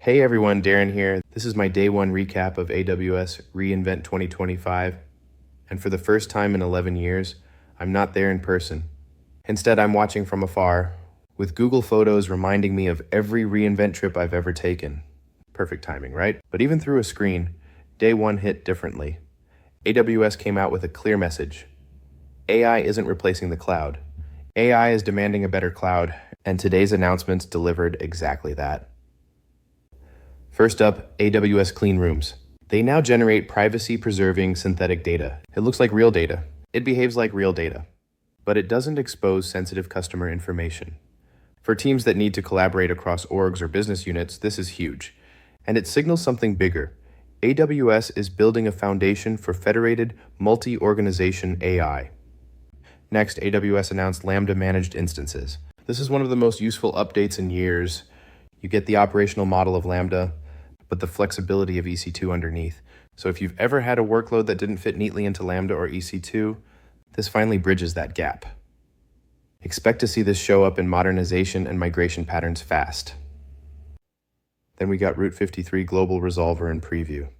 Hey everyone, Darren here. This is my day one recap of AWS Reinvent 2025. And for the first time in 11 years, I'm not there in person. Instead, I'm watching from afar, with Google Photos reminding me of every reInvent trip I've ever taken. Perfect timing, right? But even through a screen, day one hit differently. AWS came out with a clear message. AI isn't replacing the cloud. AI is demanding a better cloud, and today's announcements delivered exactly that. First up, AWS Clean Rooms. They now generate privacy-preserving synthetic data. It looks like real data. It behaves like real data. But it doesn't expose sensitive customer information. For teams that need to collaborate across orgs or business units, this is huge. And it signals something bigger. AWS is building a foundation for federated, multi-organization AI. Next, AWS announced Lambda managed instances. This is one of the most useful updates in years. You get the operational model of Lambda, but the flexibility of EC2 underneath. So if you've ever had a workload that didn't fit neatly into Lambda or EC2, this finally bridges that gap. Expect to see this show up in modernization and migration patterns fast. Then we got Route 53 Global Resolver in preview.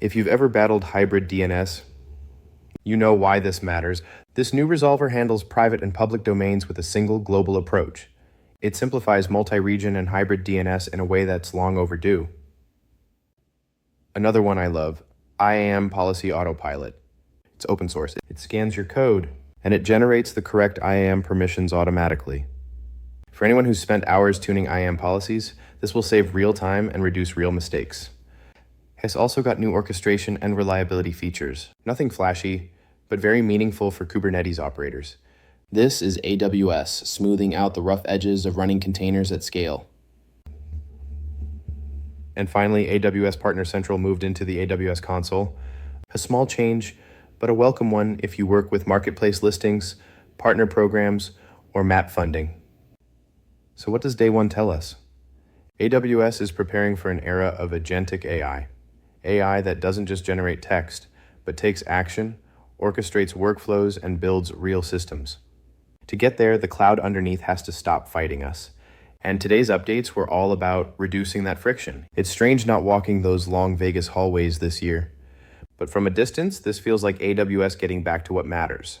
If you've ever battled hybrid DNS, you know why this matters. This new resolver handles private and public domains with a single global approach. It simplifies multi-region and hybrid DNS in a way that's long overdue. Another one I love, IAM Policy Autopilot. It's open source. It scans your code, and it generates the correct IAM permissions automatically. For anyone who's spent hours tuning IAM policies, this will save real time and reduce real mistakes. It's also got new orchestration and reliability features. Nothing flashy, but very meaningful for Kubernetes operators. This is AWS, smoothing out the rough edges of running containers at scale. And finally, AWS Partner Central moved into the AWS console. A small change, but a welcome one if you work with marketplace listings, partner programs, or map funding. So what does day one tell us? AWS is preparing for an era of agentic-AI. AI that doesn't just generate text, but takes action, orchestrates workflows, and builds real systems. To get there, the cloud underneath has to stop fighting us. And today's updates were all about reducing that friction. It's strange not walking those long Vegas hallways this year. But from a distance, this feels like AWS getting back to what matters: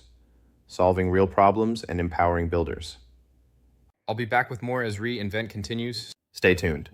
solving real problems and empowering builders. I'll be back with more as reInvent continues. Stay tuned.